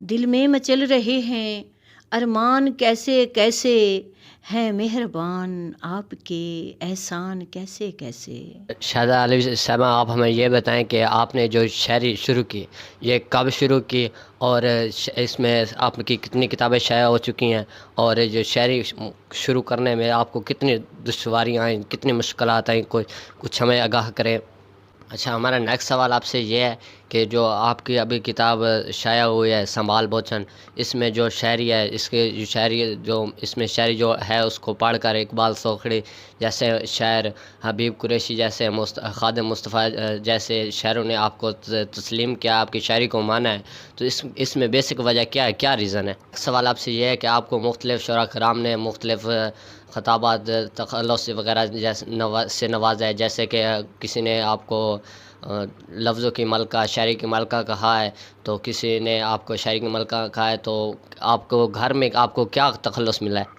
دل میں مچل رہے ہیں ارمان کیسے کیسے، ہیں مہربان آپ کے احسان کیسے کیسے۔ شہزاد علی صاحبہ، آپ ہمیں یہ بتائیں کہ آپ نے جو شاعری شروع کی یہ کب شروع کی، اور اس میں آپ کی کتنی کتابیں شائع ہو چکی ہیں، اور جو شاعری شروع کرنے میں آپ کو کتنی دشواریاں آئیں، کتنی مشکلات آئیں، کچھ ہمیں آگاہ کریں۔ اچھا، ہمارا نیکسٹ سوال آپ سے یہ ہے کہ جو آپ کی ابھی کتاب شائع ہوئی ہے سنبھال بوچن، اس میں جو شاعری ہے، اس کے جو شاعری جو اس میں شاعری جو ہے اس کو پڑھ کر اقبال سوکھڑی جیسے شاعر، حبیب قریشی جیسے خادم مصطفیٰ جیسے شاعروں نے آپ کو تسلیم کیا، آپ کی شاعری کو مانا ہے، تو اس میں بیسک وجہ کیا ہے، کیا ریزن ہے؟ سوال آپ سے یہ ہے کہ آپ کو مختلف شعراء کرام نے مختلف خطابات تخلص وغیرہ سے نوازا ہے، جیسے کہ کسی نے آپ کو لفظوں کی ملکہ، شاعری کی ملکہ کہا ہے، تو کسی نے آپ کو شاعری کی ملکہ کہا ہے، تو آپ کو گھر میں آپ کو کیا تخلص ملا ہے؟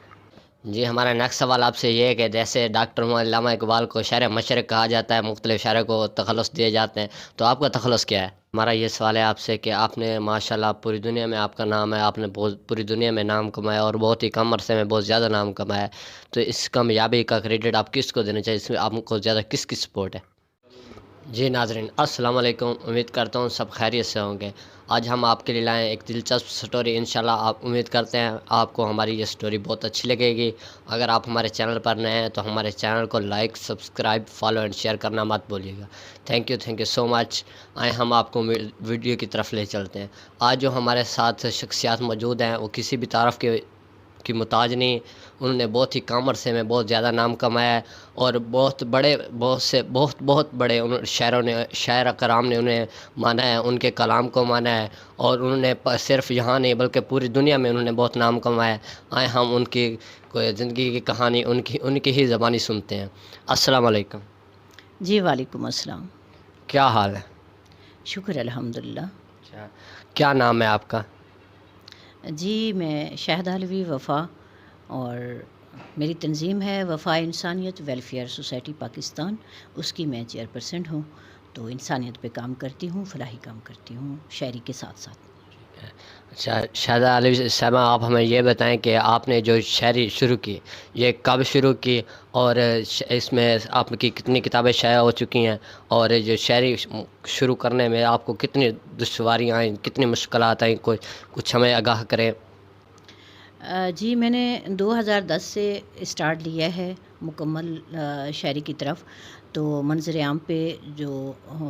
جی، ہمارا نیکسٹ سوال آپ سے یہ ہے کہ جیسے ڈاکٹر علامہ اقبال کو شاعر مشرق کہا جاتا ہے، مختلف شاعروں کو تخلص دیے جاتے ہیں، تو آپ کا تخلص کیا ہے؟ ہمارا یہ سوال ہے آپ سے کہ آپ نے ماشاءاللہ پوری دنیا میں آپ کا نام ہے، آپ نے پوری دنیا میں نام کمایا، اور بہت ہی کم عرصے میں بہت زیادہ نام کمایا ہے، تو اس کامیابی کا کریڈٹ آپ کس کو دینا چاہیے، اس میں آپ کو زیادہ کس کی سپورٹ ہے؟ جی ناظرین، السلام علیکم، امید کرتا ہوں سب خیریت سے ہوں گے۔ آج ہم آپ کے لیے لائیں ایک دلچسپ سٹوری، انشاءاللہ آپ امید کرتے ہیں آپ کو ہماری یہ سٹوری بہت اچھی لگے گی۔ اگر آپ ہمارے چینل پر نئے ہیں تو ہمارے چینل کو like, subscribe, follow and share کرنا مت بولیے گا۔ تھینک یو سو مچ۔ آئیں ہم آپ کو ویڈیو کی طرف لے چلتے ہیں۔ آج جو ہمارے ساتھ شخصیات موجود ہیں وہ کسی بھی تعارف کی محتاج نہیں، انہوں نے بہت ہی کم عرصے میں بہت زیادہ نام کمایا ہے، اور بہت بڑے شاعروں نے، شاعر کرام نے انہیں مانا ہے، ان کے کلام کو مانا ہے، اور انہوں نے صرف یہاں نہیں بلکہ پوری دنیا میں انہوں نے بہت نام کمایا ہے۔ آئے ہم ان کی کوئی زندگی کی کہانی ان کی ہی زبانی سنتے ہیں۔ السلام علیکم۔ جی وعلیکم السلام۔ کیا حال ہے؟ شکر الحمدللہ۔ اچھا، کیا نام ہے آپ کا؟ جی میں شہدہ علوی وفا، اور میری تنظیم ہے وفا انسانیت ویلفیئر سوسائٹی پاکستان، اس کی میں چیئرپرسن ہوں، تو انسانیت پہ کام کرتی ہوں، فلاحی کام کرتی ہوں شاعری کے ساتھ ساتھ۔ اچھا، شہزاد علی صاحبہ، آپ ہمیں یہ بتائیں کہ آپ نے جو شاعری شروع کی یہ کب شروع کی، اور اس میں آپ کی کتنی کتابیں شائع ہو چکی ہیں، اور جو شاعری شروع کرنے میں آپ کو کتنی دشواریاں آئیں، کتنی مشکلات آئیں، کچھ ہمیں آگاہ کریں۔ جی میں نے 2010 سے اسٹارٹ لیا ہے مکمل شاعری کی طرف، تو منظر عام پہ جو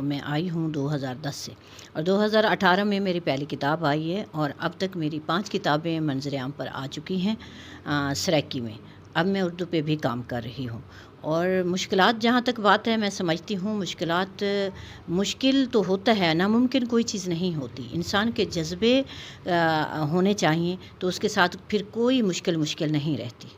میں آئی ہوں 2010 سے، اور 2018 میں میری پہلی کتاب آئی ہے، اور اب تک میری 5 کتابیں منظر عام پر آ چکی ہیں سریکی میں۔ اب میں اردو پہ بھی کام کر رہی ہوں، اور مشکلات جہاں تک بات ہے، میں سمجھتی ہوں مشکلات، مشکل تو ہوتا ہے، ناممکن کوئی چیز نہیں ہوتی، انسان کے جذبے ہونے چاہیے، تو اس کے ساتھ پھر کوئی مشکل نہیں رہتی۔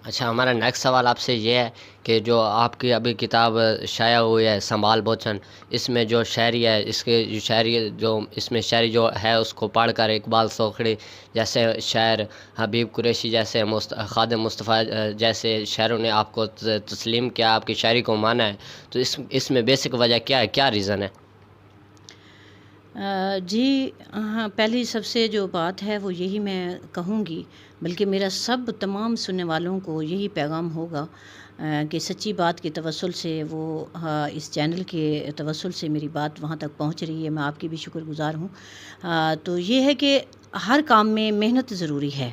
اچھا، ہمارا نیکسٹ سوال آپ سے یہ ہے کہ جو آپ کی ابھی کتاب شائع ہوئی ہے سنبھال بوچن، اس میں جو شاعری ہے، اس کے جو شاعری جو اس میں شاعری جو ہے اس کو پڑھ کر اقبال سوکھڑی جیسے شاعر، حبیب قریشی جیسے خادم مصطفیٰ جیسے شاعروں نے آپ کو تسلیم کیا، آپ کی شاعری کو مانا ہے، تو اس میں بیسک وجہ کیا ہے، کیا ریزن ہے؟ جی ہاں، پہلی سب سے جو بات ہے وہ یہی میں کہوں گی، بلکہ میرا تمام سننے والوں کو یہی پیغام ہوگا کہ سچی بات کے توسل سے وہ اس چینل کے توسل سے میری بات وہاں تک پہنچ رہی ہے، میں آپ کی بھی شکر گزار ہوں۔ تو یہ ہے کہ ہر کام میں محنت ضروری ہے،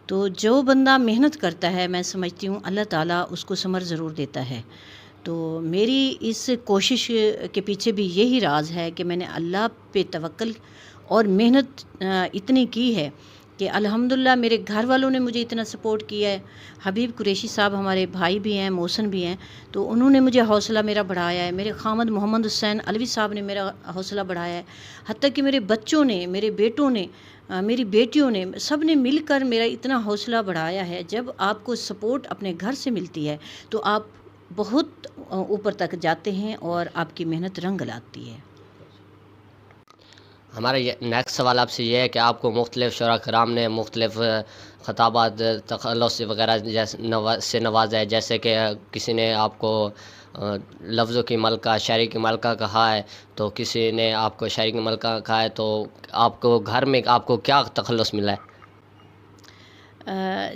تو جو بندہ محنت کرتا ہے، میں سمجھتی ہوں اللہ تعالیٰ اس کو ثمر ضرور دیتا ہے۔ تو میری اس کوشش کے پیچھے بھی یہی راز ہے کہ میں نے اللہ پہ توکل اور محنت اتنی کی ہے کہ الحمدللہ میرے گھر والوں نے مجھے اتنا سپورٹ کیا ہے۔ حبیب قریشی صاحب ہمارے بھائی بھی ہیں، محسن بھی ہیں، تو انہوں نے مجھے حوصلہ میرا بڑھایا ہے، میرے خامد محمد حسین علوی صاحب نے میرا حوصلہ بڑھایا ہے، حتیٰ کہ میرے بچوں نے، میرے بیٹوں نے، میری بیٹیوں نے، سب نے مل کر میرا اتنا حوصلہ بڑھایا ہے۔ جب آپ کو سپورٹ اپنے گھر سے ملتی ہے تو آپ بہت اوپر تک جاتے ہیں، اور آپ کی محنت رنگ لاتی ہے۔ ہمارا یہ نیکسٹ سوال آپ سے یہ ہے کہ آپ کو مختلف شعراء کرام نے مختلف خطابات تخلص وغیرہ سے نوازا ہے، جیسے کہ کسی نے آپ کو لفظوں کی ملکہ، شاعری کی ملکہ کہا ہے، تو کسی نے آپ کو شاعری کی ملکہ کہا ہے، تو آپ کو گھر میں آپ کو کیا تخلص ملا ہے؟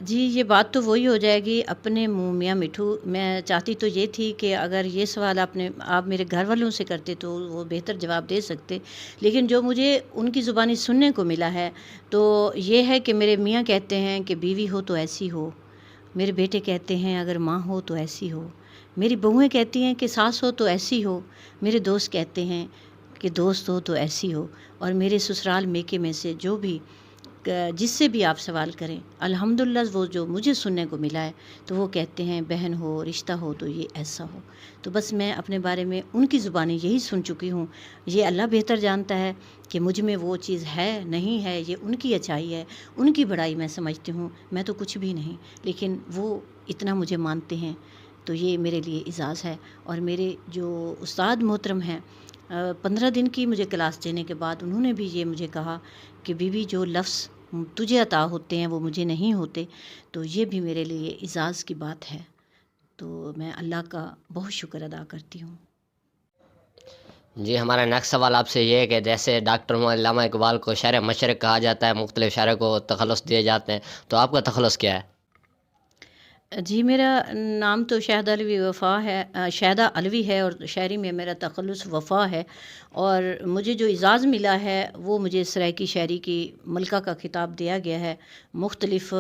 جی یہ بات تو وہی ہو جائے گی اپنے منہ میاں مٹھو. میں چاہتی تو یہ تھی کہ اگر یہ سوال آپ میرے گھر والوں سے کرتے تو وہ بہتر جواب دے سکتے، لیکن جو مجھے ان کی زبانی سننے کو ملا ہے تو یہ ہے کہ میرے میاں کہتے ہیں کہ بیوی ہو تو ایسی ہو، میرے بیٹے کہتے ہیں اگر ماں ہو تو ایسی ہو، میری بہویں کہتی ہیں کہ ساس ہو تو ایسی ہو، میرے دوست کہتے ہیں کہ دوست ہو تو ایسی ہو، اور میرے سسرال میکے میں سے جو بھی جس سے بھی آپ سوال کریں الحمدللہ وہ جو مجھے سننے کو ملا ہے تو وہ کہتے ہیں بہن ہو، رشتہ ہو تو یہ ایسا ہو. تو بس میں اپنے بارے میں ان کی زبانی یہی سن چکی ہوں. یہ اللہ بہتر جانتا ہے کہ مجھ میں وہ چیز ہے نہیں ہے، یہ ان کی اچھائی ہے، ان کی بڑائی میں سمجھتی ہوں. میں تو کچھ بھی نہیں، لیکن وہ اتنا مجھے مانتے ہیں تو یہ میرے لیے اعزاز ہے. اور میرے جو استاد محترم ہیں 15 دن کی مجھے کلاس دینے کے بعد انہوں نے بھی یہ مجھے کہا کہ بی بی جو لفظ تجھے عطا ہوتے ہیں وہ مجھے نہیں ہوتے، تو یہ بھی میرے لیے اعزاز کی بات ہے. تو میں اللہ کا بہت شکر ادا کرتی ہوں. جی ہمارا نیکسٹ سوال آپ سے یہ ہے کہ جیسے ڈاکٹر محمد علامہ اقبال کو شاعر مشرق کہا جاتا ہے، مختلف شاعروں کو تخلص دیے جاتے ہیں، تو آپ کا تخلص کیا ہے؟ جی میرا نام تو شاہدہ علوی وفا ہے، شاہدہ علوی ہے، اور شاعری میں میرا تخلص وفا ہے. اور مجھے جو اعزاز ملا ہے وہ مجھے سرائکی شاعری کی ملکہ کا خطاب دیا گیا ہے. مختلف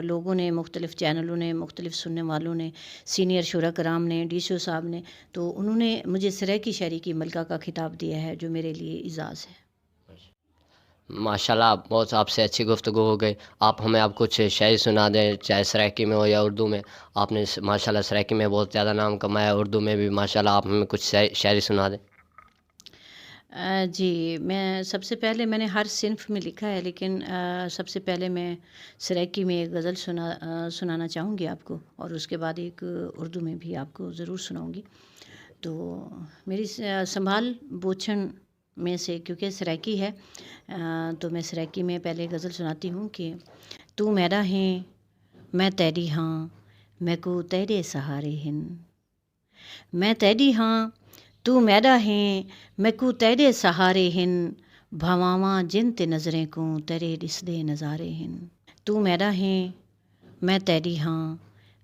لوگوں نے، مختلف چینلوں نے، مختلف سننے والوں نے، سینئر شعراء کرام نے، ڈی سی او صاحب نے، تو انہوں نے مجھے سرائکی شاعری کی ملکہ کا خطاب دیا ہے جو میرے لیے اعزاز ہے. ماشاء اللہ بہت آپ سے اچھی گفتگو ہو گئی. آپ ہمیں کچھ شاعری سنا دیں، چاہے سرائکی میں ہو یا اردو میں. آپ نے ماشاء اللہ سرائکی میں بہت زیادہ نام کمایا، اردو میں بھی ماشاء اللہ. آپ ہمیں کچھ شاعری سنا دیں. جی میں سب سے پہلے میں نے ہر صنف میں لکھا ہے، لیکن سب سے پہلے میں سرائکی میں ایک غزل سنانا چاہوں گی آپ کو، اور اس کے بعد ایک اردو میں بھی آپ کو ضرور سناؤں گی. تو میری سنبھال بوچھن میں سے، کیونکہ سرائکی ہے تو میں سرائکی میں پہلے غزل سناتی ہوں کہ تو میرا ہیں میں تیری ہاں میں کو تیرے سہارے ہن، میں تیری ہاں تو میرا ہیں میں کو تیرے سہارے ہن، بھواواں جن تے نظریں کو تیرے دسدے نظارے ہن. تو میرا ہیں میں تیری ہاں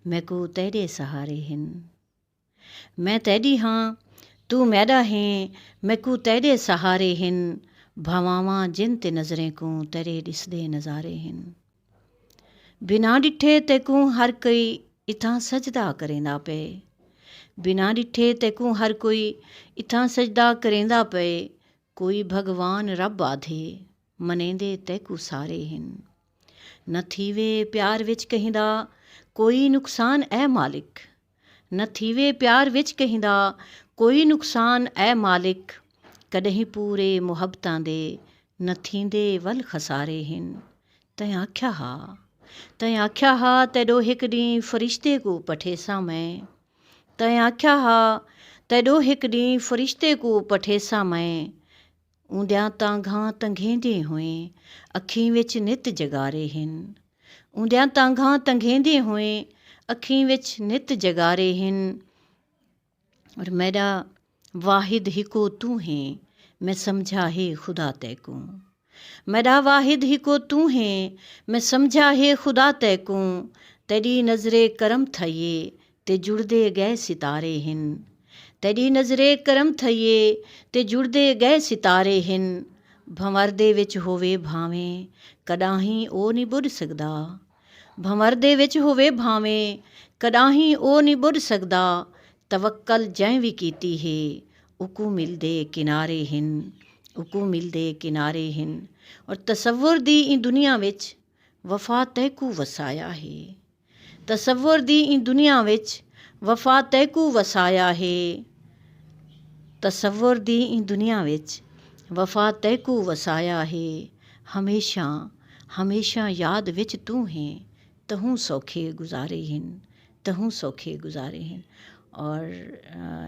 میں کو تیرے سہارے ہن، میں تیری ہاں تو میرا ہیں میں کو تیرے سہارے ہن، بھواواں جن تے نظریں کو تیرے دسدے نظارے ہن. بنا ڈٹھے تے کو ہر کوئی اتھاں سجدہ کریندا پے، بنا ڈٹھے تے کو ہر کوئی اتھاں سجدہ کریندا پے، کوئی بھگوان رب آدھے منیندے تے کو سارے ہن. نہ تھیوے پیار وچ کہیندا کوئی نقصان اے مالک، نہ تھیوے پیار وچ کہیندا کوئی نقصان اے مالک، کدہیں پورے محبتاں دے نہ تھیندے ول خسارے ہن. تیں آکھیا ہا تیں آکھیا ہا تیڈو ہک ڈیں فرشتے کو پٹھیساں میں، تیں آکھیا ہا تیڈو ہک ڈیں فرشتے کو پٹھیساں میں، اوندیاں تانگھاں تنگھیندے ہوئیں اکھیں وچ نت جگارے ہن، اوندیاں تانگھاں تنگھیندے ہوئیں اکھیں وچ نت جگارے ہن. اور میرا واحد ہکو تو ہیں میں سمجھا ہے خدا تے کو، میرا واحد ہکو تو ہیں میں سمجھا ہے خدا تے کو، تیری نظر کرم تھئیے تے جڑدے گئے ستارے ہن، تیری نظر کرم تھئیے تے جڑدے گئے ستارے ہن. بھنور دے وچ ہووے بھاویں کڈاہیں او نہیں بڑھ سکدا، بھنور دے وچ ہووے بھاویں کڈاہیں او نہیں بڑھ سکدا، توکل جائیں وی کیتی ہے اکو ملدے کنارے ہن، اکو ملدے کنارے ہن. اور تصور دی ان دنیا وچ وفا تے کو وسایا ہے، تصور دی ان دنیا وچ وفا تے کو وسایا ہے، تصور دی ان دنیا وچ وفا تے کو وسایا ہے، ہمیشہ ہمیشہ یاد وچ تو ہیں تہوں سوکھے گزارے ہن، تہوں سوکھے گزارے ہیں. اور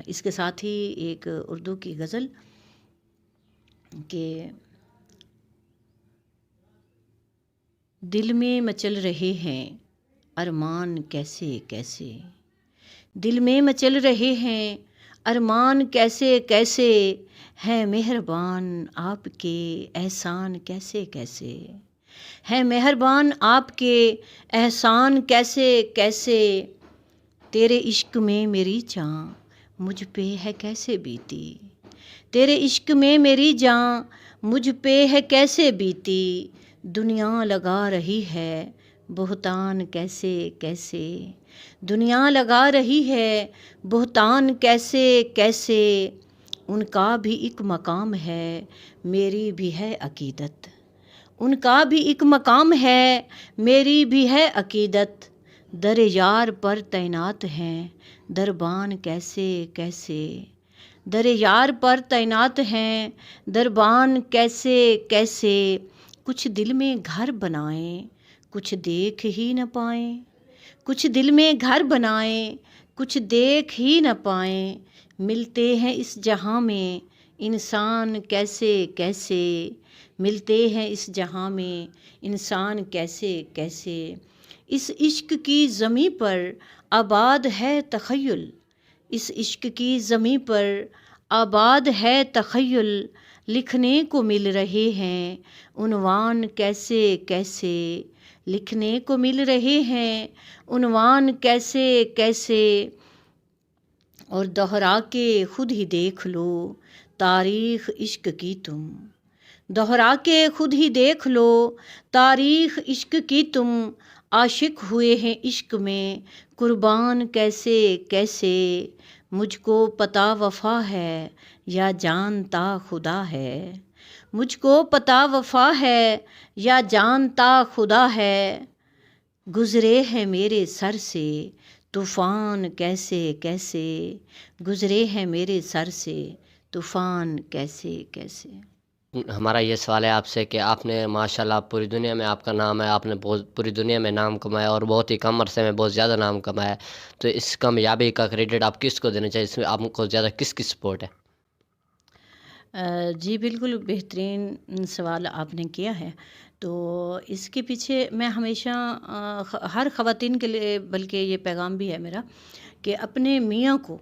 اس کے ساتھ ہی ایک اردو کی غزل کہ دل میں مچل رہے ہیں ارمان کیسے کیسے، دل میں مچل رہے ہیں ارمان کیسے کیسے، ہے مہربان آپ کے احسان کیسے کیسے، ہے مہربان آپ کے احسان کیسے کیسے، تیرے عشق میں میری جان مجھ پہ ہے کیسے بیتی، تیرے عشق میں میری جان مجھ پہ ہے کیسے بیتی، دنیا لگا رہی ہے بہتان کیسے کیسے، دنیا لگا رہی ہے بہتان کیسے کیسے، ان کا بھی ایک مقام ہے میری بھی ہے عقیدت، ان کا بھی ایک مقام ہے میری بھی ہے عقیدت، در یار پر تعینات ہیں دربان کیسے کیسے، در یار پر تعینات ہیں دربان کیسے کیسے، کچھ دل میں گھر بنائیں کچھ دیکھ ہی نہ پائیں، کچھ دل میں گھر بنائیں کچھ دیکھ ہی نہ پائیں، ملتے ہیں اس جہاں میں انسان کیسے کیسے، ملتے ہیں اس جہاں میں انسان کیسے کیسے، اس عشق کی زمیں پر آباد ہے تخیل، اس عشق کی زمیں پر آباد ہے تخیل، لکھنے کو مل رہے ہیں عنوان کیسے کیسے، لکھنے کو مل رہے ہیں عنوان کیسے کیسے، اور دوہرا کے خود ہی دیکھ لو تاریخ عشق کی تم، دوہرا کے خود ہی دیکھ لو تاریخ عشق کی تم، عاشق ہوئے ہیں عشق میں قربان کیسے کیسے، مجھ کو پتہ وفا ہے یا جانتا خدا ہے، مجھ کو پتہ وفا ہے یا جانتا خدا ہے، گزرے ہیں میرے سر سے طوفان کیسے کیسے، گزرے ہیں میرے سر سے طوفان کیسے کیسے۔ ہمارا یہ سوال ہے آپ سے کہ آپ نے ماشاءاللہ پوری دنیا میں آپ کا نام ہے، آپ نے بہت پوری دنیا میں نام کمایا اور بہت ہی کم عرصے میں بہت زیادہ نام کمایا، تو اس کامیابی کا کریڈٹ آپ کس کو دینا چاہیے، اس میں آپ کو زیادہ کس کی سپورٹ ہے؟ جی بالکل بہترین سوال آپ نے کیا ہے، تو اس کے پیچھے میں ہمیشہ ہر خواتین کے لیے بلکہ یہ پیغام بھی ہے میرا کہ اپنے میاں کو،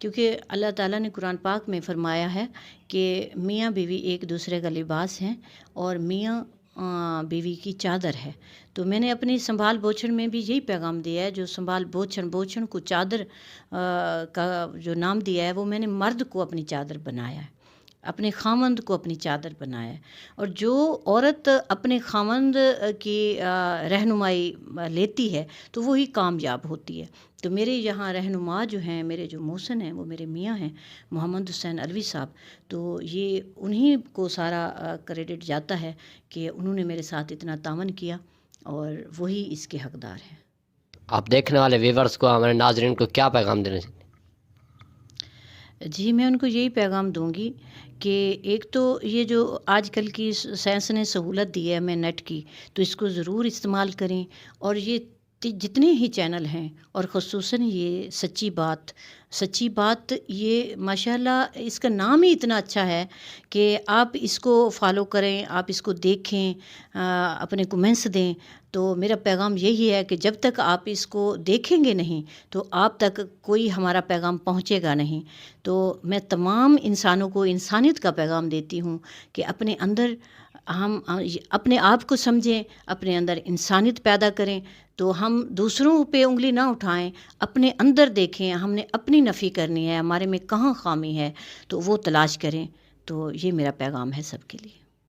کیونکہ اللہ تعالیٰ نے قرآن پاک میں فرمایا ہے کہ میاں بیوی ایک دوسرے کا لباس ہیں اور میاں بیوی کی چادر ہے، تو میں نے اپنی سنبھال بوچھڑ میں بھی یہی پیغام دیا ہے، جو سنبھال بوچھڑ کو چادر کا جو نام دیا ہے وہ میں نے مرد کو اپنی چادر بنایا ہے، اپنے خاوند کو اپنی چادر بنایا ہے، اور جو عورت اپنے خاوند کی رہنمائی لیتی ہے تو وہی کامیاب ہوتی ہے، تو میرے یہاں رہنما جو ہیں، میرے جو محسن ہیں، وہ میرے میاں ہیں محمد حسین علوی صاحب، تو یہ انہی کو سارا کریڈٹ جاتا ہے کہ انہوں نے میرے ساتھ اتنا تعاون کیا اور وہی اس کے حقدار ہیں۔ آپ دیکھنے والے ویورز کو، ہمارے ناظرین کو کیا پیغام دینا چاہیے؟ جی میں ان کو یہی پیغام دوں گی کہ ایک تو یہ جو آج کل کی سائنس نے سہولت دی ہے ہمیں نیٹ کی، تو اس کو ضرور استعمال کریں، اور یہ جتنے ہی چینل ہیں اور خصوصاً یہ سچی بات یہ ماشاءاللہ اس کا نام ہی اتنا اچھا ہے کہ آپ اس کو فالو کریں، آپ اس کو دیکھیں، اپنے کومنٹس دیں، تو میرا پیغام یہی ہے کہ جب تک آپ اس کو دیکھیں گے نہیں تو آپ تک کوئی ہمارا پیغام پہنچے گا نہیں، تو میں تمام انسانوں کو انسانیت کا پیغام دیتی ہوں کہ اپنے اندر ہم اپنے آپ کو سمجھیں، اپنے اندر انسانیت پیدا کریں، تو ہم دوسروں پہ انگلی نہ اٹھائیں، اپنے اندر دیکھیں، ہم نے اپنی نفی کرنی ہے، ہمارے میں کہاں خامی ہے تو وہ تلاش کریں، تو یہ میرا پیغام ہے سب کے لیے۔